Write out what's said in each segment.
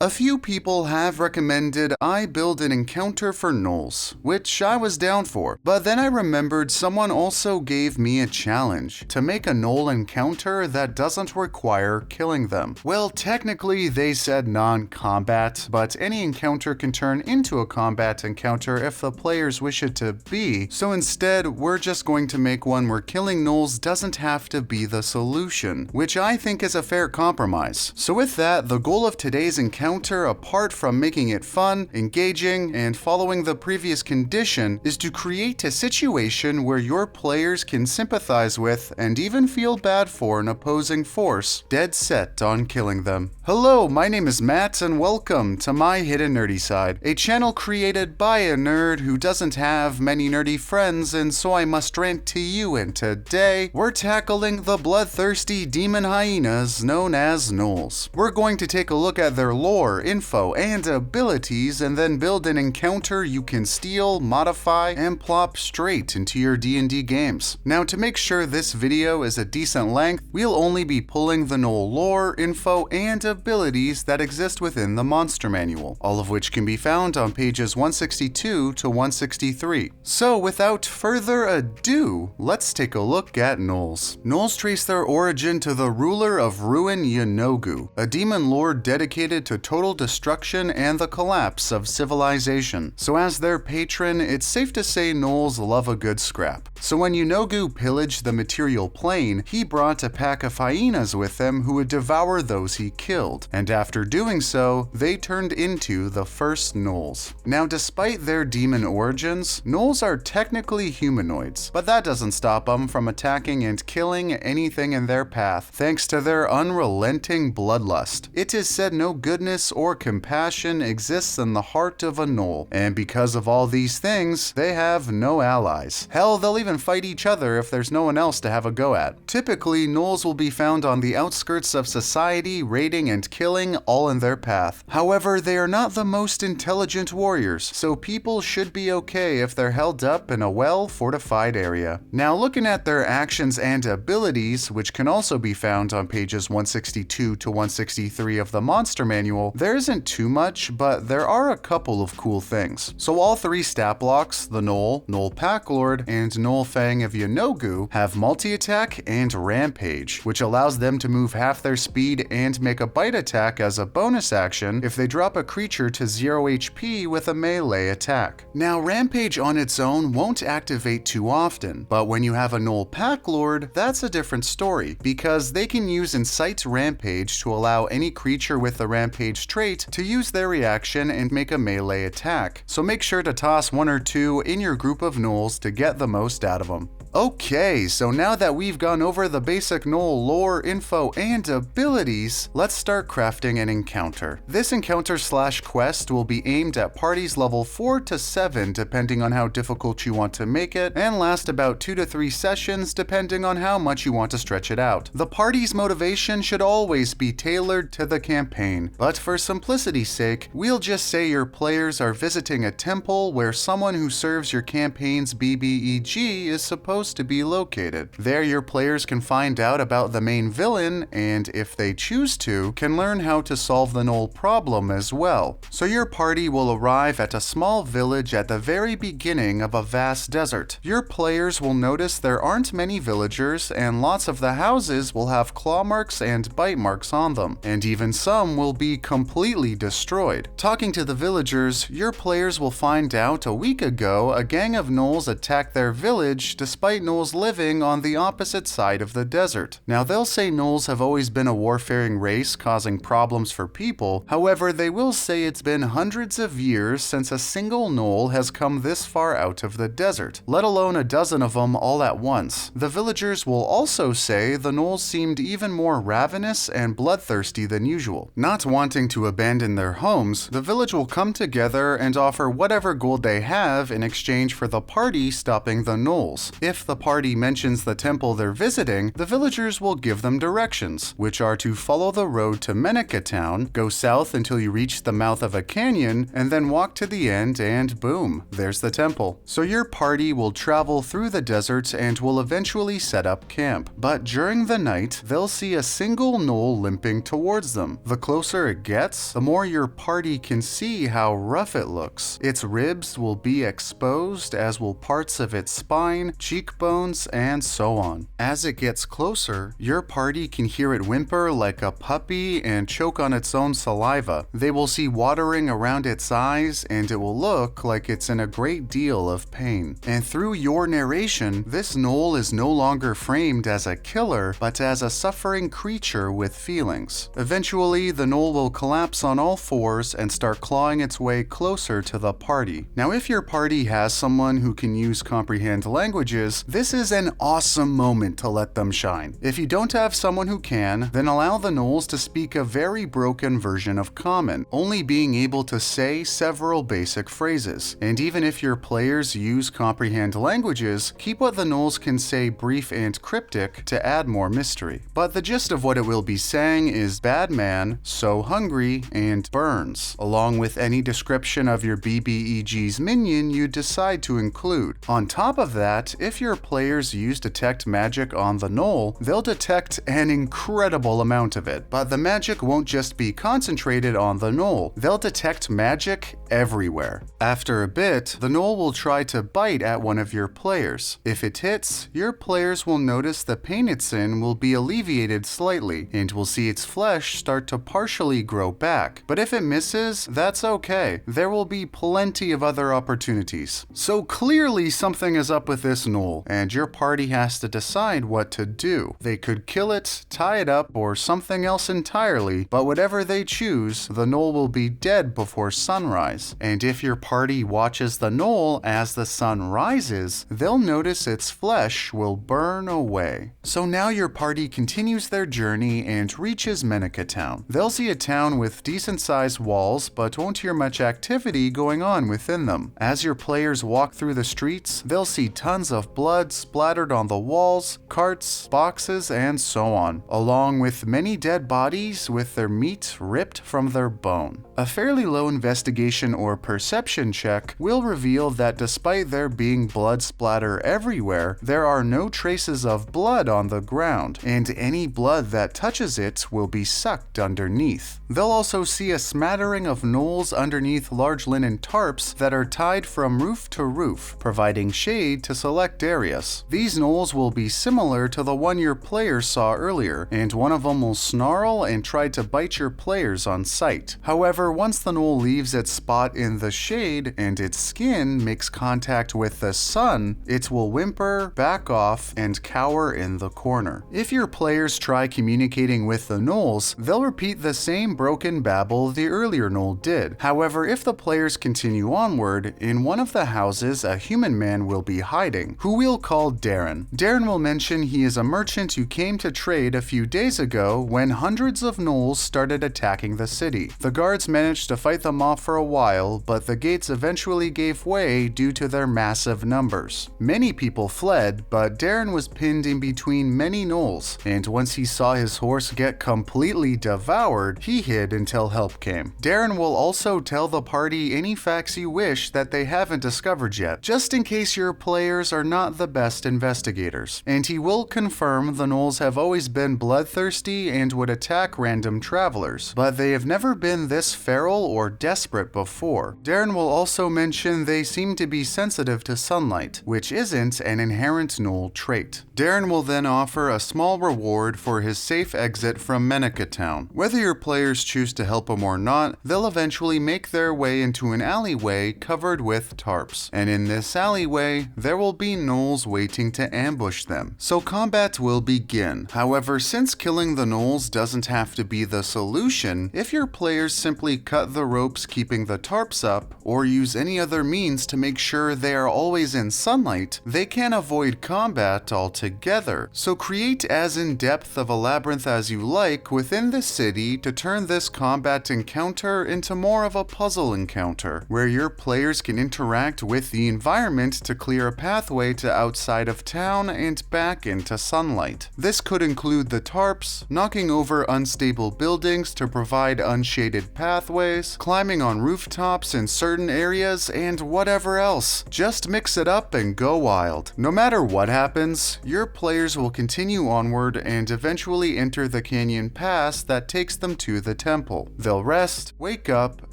A few people have recommended I build an encounter for Gnolls, which I was down for, but then I remembered someone also gave me a challenge to make a Gnoll encounter that doesn't require killing them. Well, technically they said non-combat, but any encounter can turn into a combat encounter if the players wish it to be, so instead we're just going to make one where killing Gnolls doesn't have to be the solution, which I think is a fair compromise. So with that, the goal of today's encounter, apart from making it fun, engaging, and following the previous condition, is to create a situation where your players can sympathize with and even feel bad for an opposing force, dead set on killing them. Hello, my name is Matt, and welcome to My Hidden Nerdy Side, a channel created by a nerd who doesn't have many nerdy friends, and so I must rant to you, and today, we're tackling the bloodthirsty demon hyenas known as Gnolls. We're going to take a look at their lore, info, and abilities, and then build an encounter you can steal, modify, and plop straight into your D&D games. Now, to make sure this video is a decent length, we'll only be pulling the Gnoll lore, info, and abilities that exist within the monster manual, all of which can be found on pages 162 to 163. So without further ado, let's take a look at Gnolls. Gnolls trace their origin to the ruler of Ruin Yanogu, a demon lord dedicated to total destruction and the collapse of civilization. So as their patron, it's safe to say Gnolls love a good scrap. So when Yanogu pillaged the material plane, he brought a pack of hyenas with him who would devour those he killed, and after doing so, they turned into the first Gnolls. Now, despite their demon origins, Gnolls are technically humanoids, but that doesn't stop them from attacking and killing anything in their path thanks to their unrelenting bloodlust. It is said no goodness or compassion exists in the heart of a Gnoll, and because of all these things, they have no allies. Hell, they'll even fight each other if there's no one else to have a go at. Typically, Gnolls will be found on the outskirts of society, raiding and killing all in their path. However, they are not the most intelligent warriors, so people should be okay if they're held up in a well-fortified area. Now, looking at their actions and abilities, which can also be found on pages 162 to 163 of the monster manual, there isn't too much, but there are a couple of cool things. So all three stat blocks, the Gnoll, Gnoll Packlord, and Gnoll Fang of Yanogu, have multi-attack and rampage, which allows them to move half their speed and make a bite attack as a bonus action if they drop a creature to 0 HP with a melee attack. Now, rampage on its own won't activate too often, but when you have a Gnoll Packlord, that's a different story, because they can use Incite Rampage to allow any creature with the rampage trait to use their reaction and make a melee attack. So make sure to toss one or two in your group of Gnolls to get the most out of them. Okay, so now that we've gone over the basic Gnoll lore, info, and abilities, let's start crafting an encounter. This encounter/quest will be aimed at parties level 4 to 7 depending on how difficult you want to make it, and last about 2 to 3 sessions depending on how much you want to stretch it out. The party's motivation should always be tailored to the campaign, but for simplicity's sake, we'll just say your players are visiting a temple where someone who serves your campaign's BBEG is supposed to be located. There your players can find out about the main villain, and if they choose to, can learn how to solve the Gnoll problem as well. So your party will arrive at a small village at the very beginning of a vast desert. Your players will notice there aren't many villagers, and lots of the houses will have claw marks and bite marks on them, and even some will be completely destroyed. Talking to the villagers, your players will find out a week ago a gang of Gnolls attacked their village despite Gnolls living on the opposite side of the desert. Now, they'll say Gnolls have always been a warfaring race causing problems for people, however they will say it's been hundreds of years since a single Gnoll has come this far out of the desert, let alone a dozen of them all at once. The villagers will also say the Gnolls seemed even more ravenous and bloodthirsty than usual. Not wanting to abandon their homes, the village will come together and offer whatever gold they have in exchange for the party stopping the Gnolls. If the party mentions the temple they're visiting, the villagers will give them directions, which are to follow the road to Menica Town, go south until you reach the mouth of a canyon, and then walk to the end and boom, there's the temple. So your party will travel through the desert and will eventually set up camp. But during the night, they'll see a single Gnoll limping towards them. The closer it gets, the more your party can see how rough it looks. Its ribs will be exposed, as will parts of its spine, cheekbones, and so on. As it gets closer, your party can hear it whimper like a puppy and choke on its own saliva. They will see watering around its eyes, and it will look like it's in a great deal of pain. And through your narration, this gnoll is no longer framed as a killer, but as a suffering creature with feelings. Eventually, the gnoll will collapse on all fours and start clawing its way closer to the party. Now, if your party has someone who can use comprehend languages, this is an awesome moment to let them shine. If you don't have someone who can, then allow the gnolls to speak a very broken version of Common, only being able to say several basic phrases. And even if your players use comprehend languages, keep what the gnolls can say brief and cryptic to add more mystery. But the gist of what it will be saying is bad man, so hungry, and burns, along with any description of your BBEG's minion you decide to include. On top of that, if your players use detect magic on the gnoll, they'll detect an incredible amount of it. But the magic won't just be concentrated on the gnoll, they'll detect magic everywhere. After a bit, the gnoll will try to bite at one of your players. If it hits, your players will notice the pain it's in will be alleviated slightly, and will see its flesh start to partially grow back. But if it misses, that's okay. There will be plenty of other opportunities. So clearly something is up with this gnoll, and your party has to decide what to do. They could kill it, tie it up, or something else entirely, but whatever they choose, the gnoll will be dead before sunrise. And if your party watches the gnoll as the sun rises, they'll notice its flesh will burn away. So now your party continues their journey and reaches Menica Town. They'll see a town with decent-sized walls, but won't hear much activity going on within them. As your players walk through the streets, they'll see tons of blood splattered on the walls, carts, boxes, and so on, along with many dead bodies with their meat ripped from their bone. A fairly low investigation or perception check will reveal that despite there being blood splatter everywhere, there are no traces of blood on the ground, and any blood that touches it will be sucked underneath. They'll also see a smattering of gnolls underneath large linen tarps that are tied from roof to roof, providing shade to select areas. These gnolls will be similar to the one your players saw earlier, and one of them will snarl and try to bite your players on sight. However, once the gnoll leaves its spot in the shade and its skin makes contact with the sun, it will whimper, back off, and cower in the corner. If your players try communicating with the gnolls, they'll repeat the same broken babble the earlier gnoll did. However, if the players continue onward, in one of the houses a human man will be hiding, who we'll call Darren. Darren will mention he is a merchant who came to trade a few days ago when hundreds of gnolls started attacking the city. The guards managed to fight them off for a while, but the gates eventually gave way due to their massive numbers. Many people fled, but Darren was pinned in between many gnolls, and once he saw his horse get completely devoured, he hid until help came. Darren will also tell the party any facts you wish that they haven't discovered yet, just in case your players are not the best investigators. And he will confirm the gnolls have always been bloodthirsty and would attack random travelers, but they have never been this feral or desperate before. Darren will also mention they seem to be sensitive to sunlight, which isn't an inherent gnoll trait. Darren will then offer a small reward for his safe exit from Menica Town. Whether your players choose to help him or not, they'll eventually make their way into an alleyway covered with tarps. And in this alleyway, there will be gnolls waiting to ambush them. So combat will begin. However, since killing the gnolls doesn't have to be the solution, if your players simply cut the ropes keeping the tarps up, or use any other means to make sure they are always in sunlight, they can avoid combat altogether. So create as in-depth of a labyrinth as you like within the city to turn this combat encounter into more of a puzzle encounter, where your players can interact with the environment to clear a pathway to outside of town and back into sunlight. This could include the tarps, knocking over unstable buildings to provide unshaded pathways, climbing on rooftops in certain areas, and whatever else. Just mix it up and go wild. No matter what happens, your players will continue onward and eventually enter the canyon pass that takes them to the temple. They'll rest, wake up,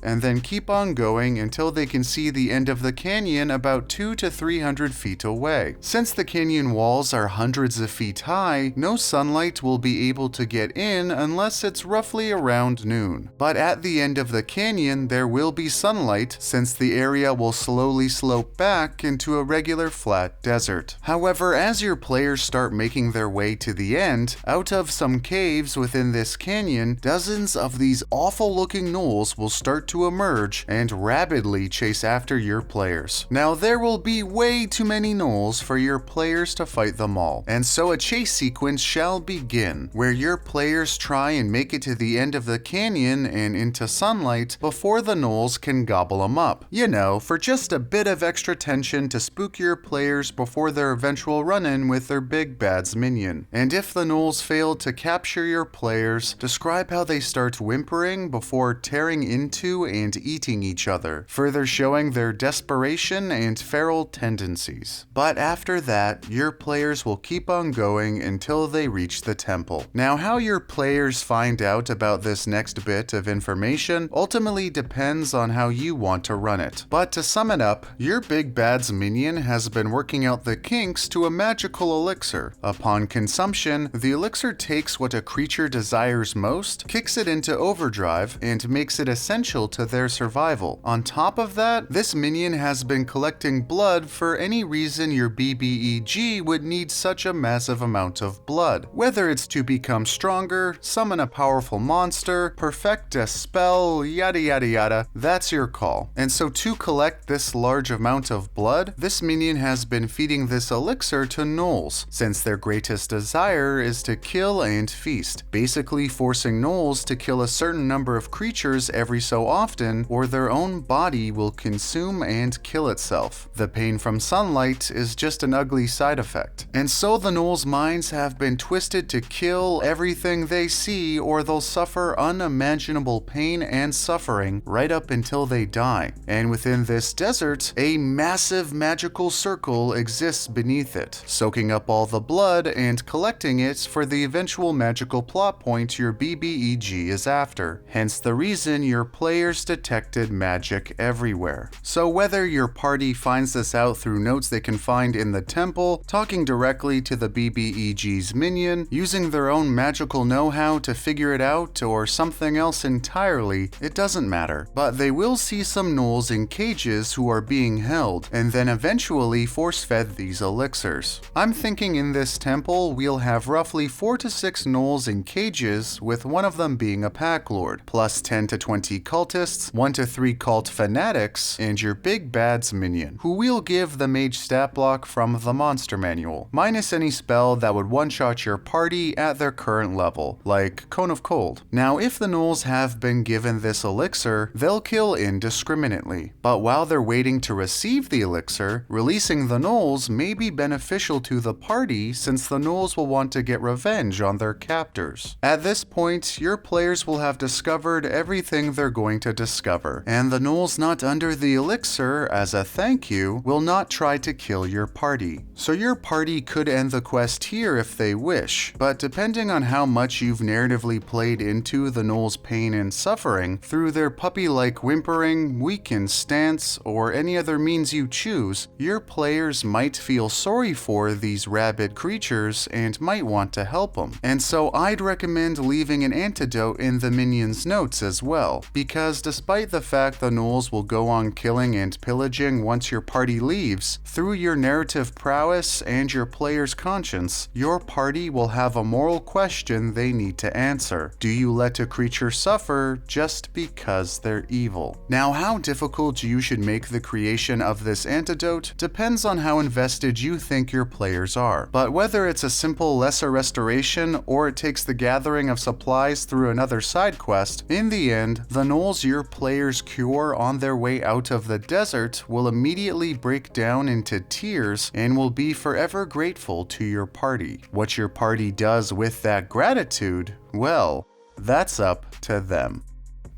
and then keep on going until they can see the end of the canyon about 200 to 300 feet away. Since the canyon walls are hundreds of feet high, no sunlight will be able to get in unless it's roughly around noon. But at the end of the canyon, there will be sunlight since the area will slowly slope back into a regular flat desert. However, as your players start making their way to the end, out of some caves within this canyon, dozens of these awful-looking gnolls will start to emerge and rabidly chase after your players. Now, there will be way too many gnolls for your players to fight them all, and so a chase sequence shall begin, where your players try and make it to the end of the canyon and into sunlight before the gnolls can gobble them up. You know, for just a bit of extra tension to spook your players before their eventual run-in with their big bad's minion. And if the gnolls fail to capture your players, describe how they start whimpering before tearing into and eating each other, further showing their desperation and feral tendencies. But after that, your players will keep on going until they reach the temple. Now, how your players find out about this next bit of information ultimately depends on how you want to run it. But to sum it up, your big bad's minion has been working out the kinks to a magical elixir. Upon consumption, the elixir takes what a creature desires most, kicks it into overdrive, and makes it essential to their survival. On top of that, this minion has been collecting blood for any reason your BBEG would need such a massive amount of blood. Whether it's to become stronger, summon a powerful monster, perfect a spell, yada yada yada, that's your call. And so to collect this large amount of blood, this minion has been feeding this elixir to gnolls, since their greatest desire is to kill and feast, basically forcing gnolls to kill a certain number of creatures every so often, or their own body will consume and kill itself. The pain from sunlight is just an ugly side effect. And so the gnolls' minds have been twisted to kill everything they see, or they'll suffer unimaginable pain and suffering right up until they die. And within this desert, a massive magical circle exists beneath it, soaking up all the blood and collecting it for the eventual magical plot point your BBEG is after. Hence the reason your players detected magic everywhere. So whether your party finds this out through notes they can find in the temple, talking directly to the BBEG's minion, using their own magical know-how to figure it out, or something else entirely, it doesn't matter. But they will see some gnolls in cages who are being held, and then eventually force-fed these elixirs. I'm thinking in this temple we'll have roughly 4 to 6 gnolls in cages, with one of them being a pack lord, plus 10 to 20 cultists, 1 to 3 cult fanatics, and your big bad's minion, who we'll give the mage stat block from the monster manual, minus any spell that would one-shot your party at their current level, like Cone of Cold. Now, if the gnolls have been given this elixir, they'll kill indiscriminately. But while they're waiting to receive the elixir, releasing the gnolls may be beneficial to the party, since the gnolls will want to get revenge on their captors. At this point, your players will have discovered everything they're going to discover, and the gnolls not under the elixir, as a thank you, will not try to kill your party. So your party could end the quest here if they wish, but depending on how much you've narratively played into the gnolls' pain and suffering, through their puppy-like whimpering, weakened stance, or any other means you choose, your players might feel sorry for these rabid creatures and might want to help them. And so I'd recommend leaving an antidote in the minion's notes as well, because despite the fact the gnolls will go on killing and pillaging once your party leaves, through your narrative prowess and your player's conscience, your party will have a moral question they need to answer. Do you let a creature suffer just because they're evil? Now, how difficult you should make the creation of this antidote depends on how invested you think your players are. But whether it's a simple lesser restoration or it takes the gathering of supplies through another side quest, in the end, the gnolls your players cure on their way out of the desert will immediately break down into tears and will be forever grateful to your party. What your party does with that gratitude, well, that's up to them.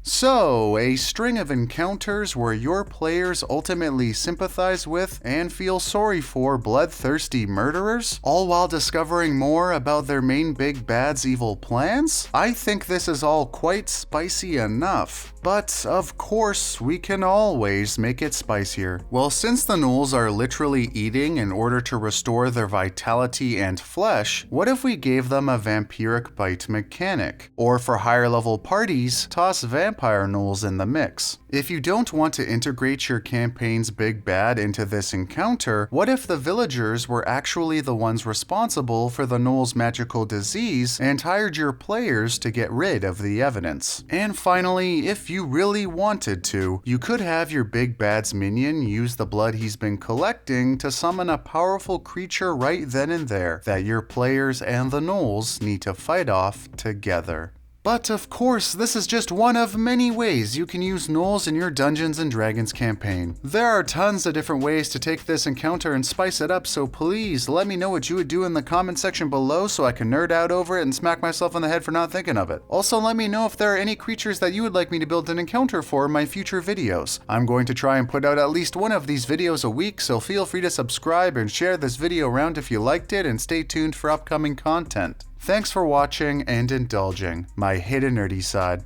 So, a string of encounters where your players ultimately sympathize with and feel sorry for bloodthirsty murderers, all while discovering more about their main big bad's evil plans? I think this is all quite spicy enough. But, of course, we can always make it spicier. Well, since the Gnolls are literally eating in order to restore their vitality and flesh, what if we gave them a vampiric bite mechanic? Or for higher level parties, toss vampire Gnolls in the mix. If you don't want to integrate your campaign's big bad into this encounter, what if the villagers were actually the ones responsible for the Gnoll's magical disease and hired your players to get rid of the evidence? And finally, if you really wanted to, you could have your big bad's minion use the blood he's been collecting to summon a powerful creature right then and there that your players and the Gnolls need to fight off together. But of course, this is just one of many ways you can use Gnolls in your Dungeons & Dragons campaign. There are tons of different ways to take this encounter and spice it up, so please let me know what you would do in the comment section below so I can nerd out over it and smack myself on the head for not thinking of it. Also, let me know if there are any creatures that you would like me to build an encounter for in my future videos. I'm going to try and put out at least one of these videos a week, so feel free to subscribe and share this video around if you liked it, and stay tuned for upcoming content. Thanks for watching and indulging my hidden nerdy side.